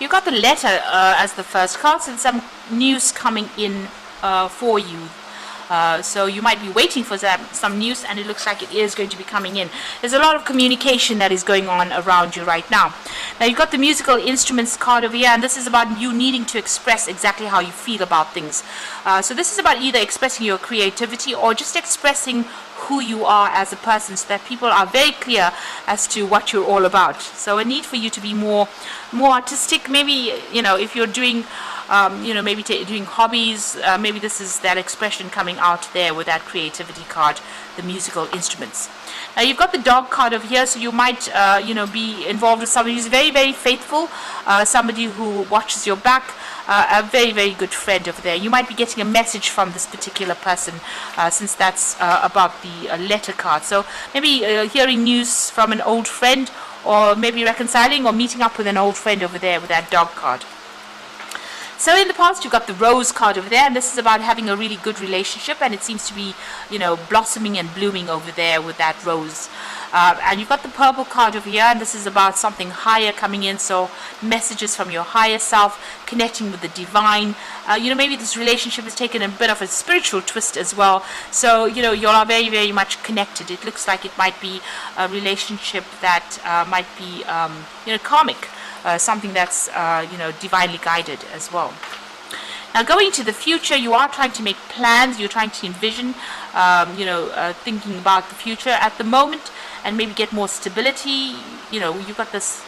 You got the letter as the first card, and some news coming in for you. So you might be waiting for some news, and it looks like it is going to be coming in. There's a lot of communication that is going on around you right now. Now you've got the musical instruments card over here, and this is about you needing to express exactly how you feel about things. So this is about either expressing your creativity or just expressing who you are as a person, so that people are very clear as to what you're all about. So a need for you to be more artistic. Maybe, if you're doing maybe doing hobbies, maybe this is that expression coming out there with that creativity card, the musical instruments. Now you've got the dog card over here, so you might be involved with somebody who's very, very faithful, somebody who watches your back, a very, very good friend over there. You might be getting a message from this particular person, since that's about the letter card. So maybe hearing news from an old friend, or maybe reconciling or meeting up with an old friend over there with that dog card. So in the past, you've got the rose card over there, and this is about having a really good relationship, and it seems to be, blossoming and blooming over there with that rose. And you've got the purple card over here, and this is about something higher coming in, so messages from your higher self, connecting with the divine. Maybe this relationship has taken a bit of a spiritual twist as well, so you are very, very much connected. It looks like it might be a relationship that might be karmic, something that's divinely guided as well. Now going to the future, you are trying to make plans, you're trying to envision, thinking about the future at the moment, and maybe get more stability. You've got this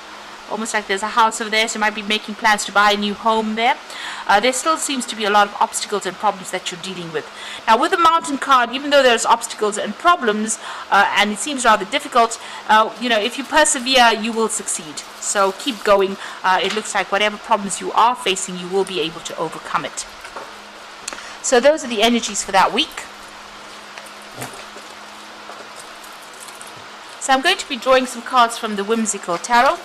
almost like there's a house over there, so you might be making plans to buy a new home there. There still seems to be a lot of obstacles and problems that you're dealing with. Now with the mountain card, even though there's obstacles and problems, and it seems rather difficult, if you persevere, you will succeed. So keep going. It looks like whatever problems you are facing, you will be able to overcome it. So those are the energies for that week. So I'm going to be drawing some cards from the Whimsical Tarot.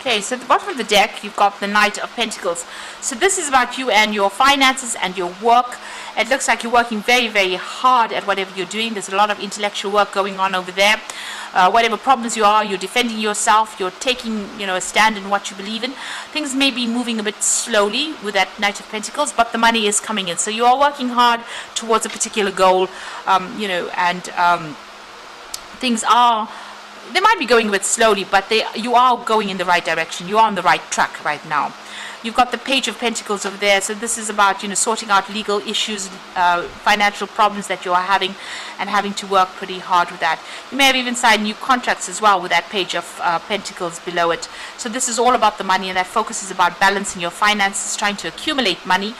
Okay, so at the bottom of the deck, you've got the Knight of Pentacles. So this is about you and your finances and your work. It looks like you're working very, very hard at whatever you're doing. There's a lot of intellectual work going on over there. Whatever problems you are, you're defending yourself. You're taking, a stand in what you believe in. Things may be moving a bit slowly with that Knight of Pentacles, but the money is coming in. So you are working hard towards a particular goal, things are... They might be going a bit slowly, but you are going in the right direction. You are on the right track right now. You've got the Page of Pentacles over there. So this is about, sorting out legal issues, financial problems that you are having, and having to work pretty hard with that. You may have even signed new contracts as well with that Page of Pentacles below it. So this is all about the money, and that focus is about balancing your finances, trying to accumulate money.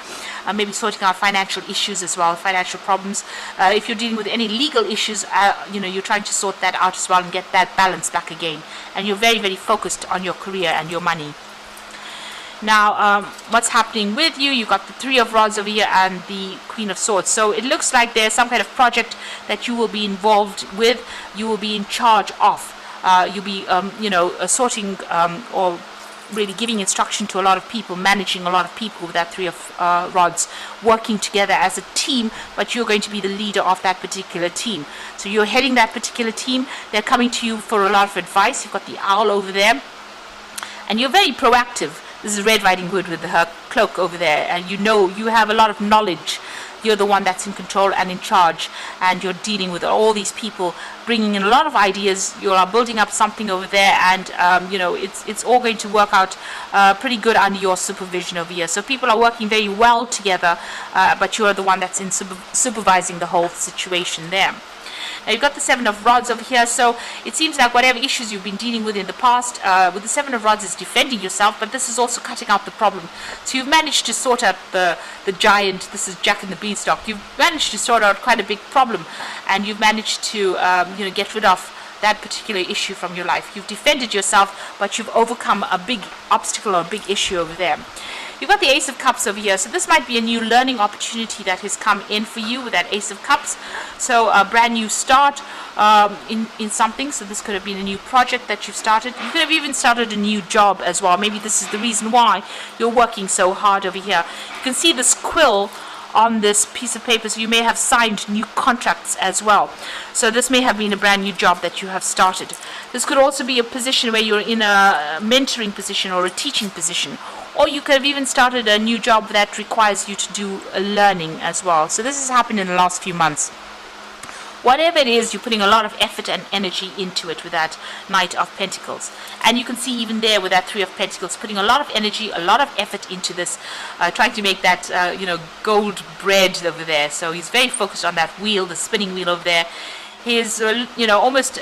Maybe sorting out financial issues as well, financial problems. If you're dealing with any legal issues, you're trying to sort that out as well and get that balance back again. And you're very, very focused on your career and your money. Now, what's happening with you? You've got the Three of Rods over here and the Queen of Swords. So it looks like there's some kind of project that you will be involved with, you will be in charge of. You'll be, sorting or really giving instruction to a lot of people, managing a lot of people with that Three of Rods, working together as a team, but you're going to be the leader of that particular team. So you're heading that particular team. They're coming to you for a lot of advice. You've got the Owl over there, and you're very proactive. This is Red Riding Hood with her cloak over there, and you have a lot of knowledge. You're the one that's in control and in charge, and you're dealing with all these people, bringing in a lot of ideas. You are building up something over there, and it's all going to work out pretty good under your supervision over here. So people are working very well together, but you're the one that's in supervising the whole situation there. Now you've got the Seven of Rods over here, so it seems like whatever issues you've been dealing with in the past, with the Seven of Rods is defending yourself, but this is also cutting out the problem. So you've managed to sort out the giant. This is Jack and the Beanstalk. You've managed to sort out quite a big problem, and you've managed to get rid of that particular issue from your life. You've defended yourself, but you've overcome a big obstacle or a big issue over there. You've got the Ace of Cups over here, so this might be a new learning opportunity that has come in for you with that Ace of Cups. So a brand new start in something. So this could have been a new project that you've started. You could have even started a new job as well. Maybe this is the reason why you're working so hard over here. You can see this quill on this piece of paper, so you may have signed new contracts as well. So this may have been a brand new job that you have started. This could also be a position where you're in a mentoring position or a teaching position, or you could have even started a new job that requires you to do a learning as well. So this has happened in the last few months. Whatever it is, you're putting a lot of effort and energy into it with that Knight of Pentacles. And you can see even there with that Three of Pentacles, putting a lot of energy, a lot of effort into this, trying to make that, gold bread over there. So he's very focused on that wheel, the spinning wheel over there. He's, almost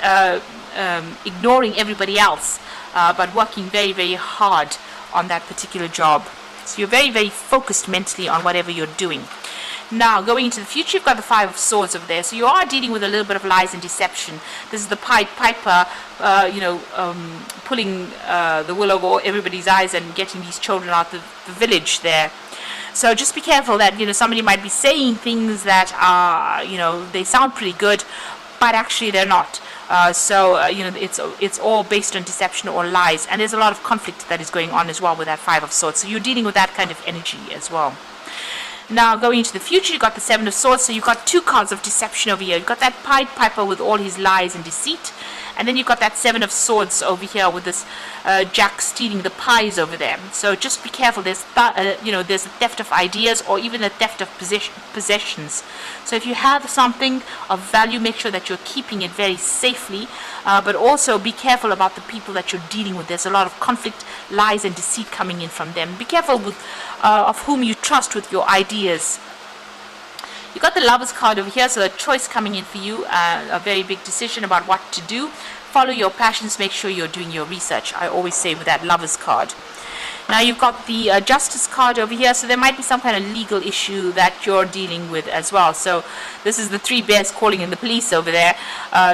ignoring everybody else, but working very, very hard on that particular job. So you're very, very focused mentally on whatever you're doing. Now, going into the future, you've got the Five of Swords over there. So you are dealing with a little bit of lies and deception. This is the Pied Piper, pulling the wool over everybody's eyes and getting these children out of the village there. So just be careful that, somebody might be saying things that are, they sound pretty good, but actually they're not. It's all based on deception or lies. And there's a lot of conflict that is going on as well with that Five of Swords. So you're dealing with that kind of energy as well. Now, going into the future, you've got the Seven of Swords, so you've got two cards of deception over here. You've got that Pied Piper with all his lies and deceit, and then you've got that Seven of Swords over here with this Jack stealing the pies over there. So just be careful. There's there's a theft of ideas or even a theft of possessions. So if you have something of value, make sure that you're keeping it very safely, but also be careful about the people that you're dealing with. There's a lot of conflict, lies, and deceit coming in from them. Be careful with of whom you trust with your ideas. You got the Lovers card over here, so a choice coming in for you, a very big decision about what to do. Follow your passions, make sure you're doing your research, I always say with that Lovers card. Now you've got the Justice card over here, so there might be some kind of legal issue that you're dealing with as well. So this is the Three Bears calling in the police over there.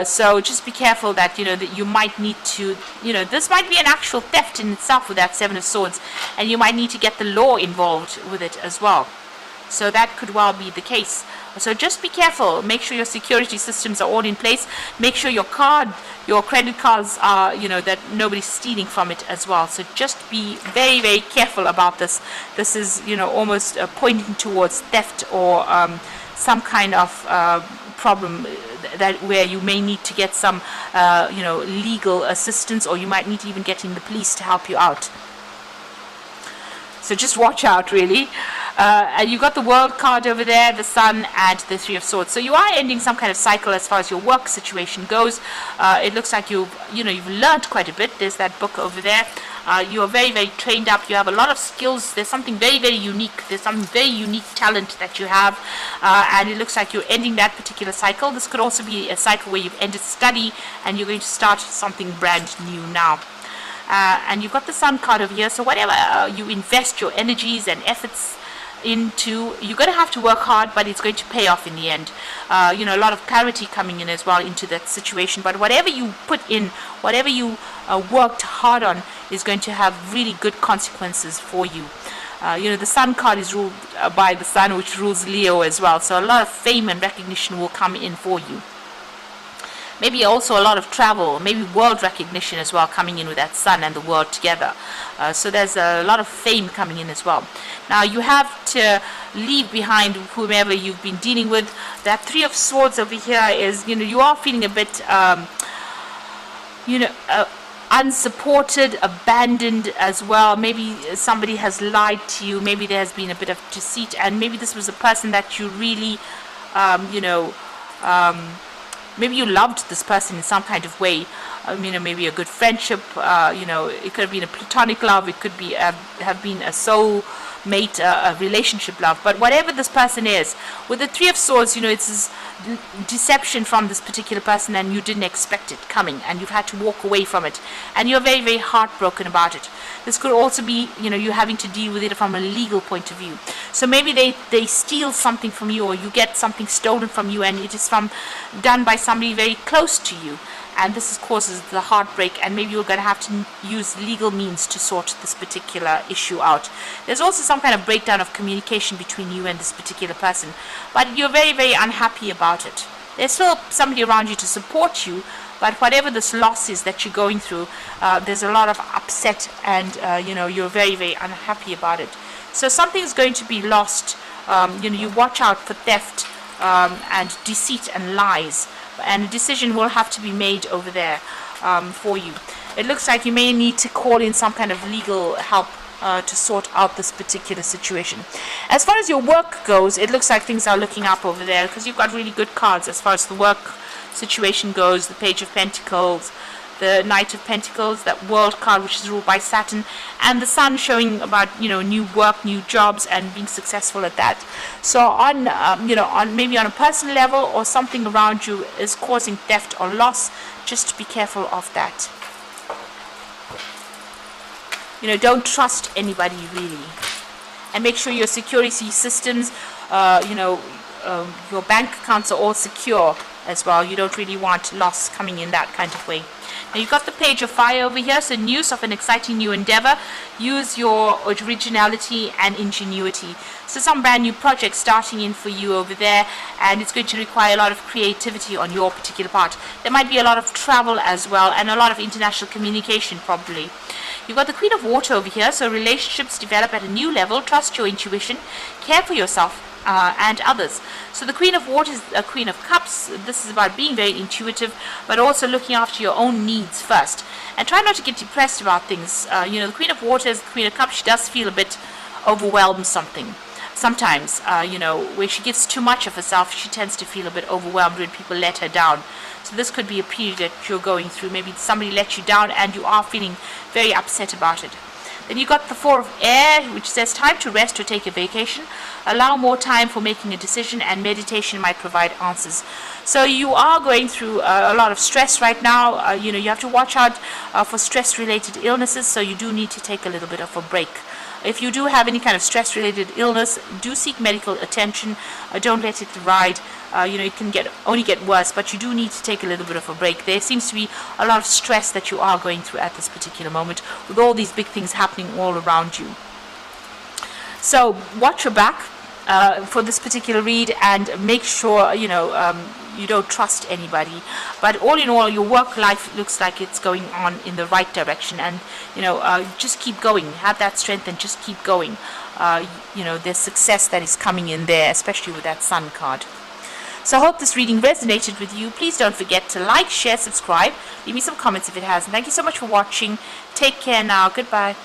So just be careful that, that you might need to, this might be an actual theft in itself with that Seven of Swords, and you might need to get the law involved with it as well. So that could well be the case. So just be careful. Make sure your security systems are all in place. Make sure your credit cards are, that nobody's stealing from it as well. So just be very, very careful about this. This is, almost pointing towards theft or some kind of problem that where you may need to get some, legal assistance, or you might need to even get in the police to help you out. So just watch out, really. And you've got the World card over there, the Sun, and the Three of Swords. So you are ending some kind of cycle as far as your work situation goes. It looks like you've learned quite a bit. There's that book over there. You are very, very trained up. You have a lot of skills. There's something very, very unique. There's some very unique talent that you have. And it looks like you're ending that particular cycle. This could also be a cycle where you've ended study and you're going to start something brand new now. And you've got the Sun card over here. So whatever you invest your energies and efforts into, you're going to have to work hard, but it's going to pay off in the end. A lot of clarity coming in as well into that situation. But whatever you put in, whatever you worked hard on, is going to have really good consequences for you. The Sun card is ruled by the Sun, which rules Leo as well. So a lot of fame and recognition will come in for you. Maybe also a lot of travel, maybe world recognition as well coming in with that Sun and the World together. So there's a lot of fame coming in as well. Now you have to leave behind whomever you've been dealing with. That Three of Swords over here is, you are feeling a bit, unsupported, abandoned as well. Maybe somebody has lied to you. Maybe there has been a bit of deceit, and maybe this was a person that you really, maybe you loved this person in some kind of way. Maybe a good friendship. It could have been a platonic love. It could be have been a soul mate, a relationship love. But whatever this person is, with the Three of Swords, it's this deception from this particular person, and you didn't expect it coming, and you've had to walk away from it, and you're very, very heartbroken about it. This could also be, you having to deal with it from a legal point of view. So maybe they steal something from you, or you get something stolen from you, and it is done by somebody very close to you. and this causes the heartbreak, and maybe you're going to have to use legal means to sort this particular issue out. There's also some kind of breakdown of communication between you and this particular person, but you're very, very unhappy about it. There's still somebody around you to support you, but whatever this loss is that you're going through, there's a lot of upset, and you're very, very unhappy about it. So something's going to be lost. You watch out for theft and deceit and lies, and a decision will have to be made over there for you. It looks like you may need to call in some kind of legal help to sort out this particular situation. As far as your work goes, it looks like things are looking up over there, because you've got really good cards as far as the work situation goes. The Page of Pentacles, the Knight of Pentacles, that World card which is ruled by Saturn, and the Sun showing about new work, new jobs, and being successful at that. So on maybe on a personal level, or something around you is causing theft or loss, just be careful of that. Don't trust anybody really, and make sure your security systems, your bank accounts are all secure as well. You don't really want loss coming in that kind of way. Now you've got the Page of Fire over here, so news of an exciting new endeavor. Use your originality and ingenuity. So some brand new project starting in for you over there, and it's going to require a lot of creativity on your particular part. There might be a lot of travel as well, and a lot of international communication probably. You've got the Queen of Water over here, so relationships develop at a new level. Trust your intuition, care for yourself and others. So the Queen of Water is a Queen of Cups. This is about being very intuitive, but also looking after your own needs first. And try not to get depressed about things. The Queen of Water is the Queen of Cups. She does feel a bit overwhelmed sometimes, where she gives too much of herself. She tends to feel a bit overwhelmed when people let her down. So this could be a period that you're going through. Maybe somebody let you down and you are feeling very upset about it. Then you got the Four of Air, which says time to rest or take a vacation. Allow more time for making a decision, and meditation might provide answers. So you are going through a lot of stress right now. You have to watch out for stress-related illnesses, so you do need to take a little bit of a break. If you do have any kind of stress-related illness, do seek medical attention. Don't let it ride. It can only get worse, but you do need to take a little bit of a break. There seems to be a lot of stress that you are going through at this particular moment, with all these big things happening all around you. So watch your back for this particular read, and make sure you don't trust anybody. But all in all, your work life looks like it's going on in the right direction, and just keep going. Have that strength and just keep going. There's success that is coming in there, especially with that Sun card. So I hope this reading resonated with you. Please don't forget to like, share, subscribe. Leave me some comments if it has. And thank you so much for watching. Take care now. Goodbye.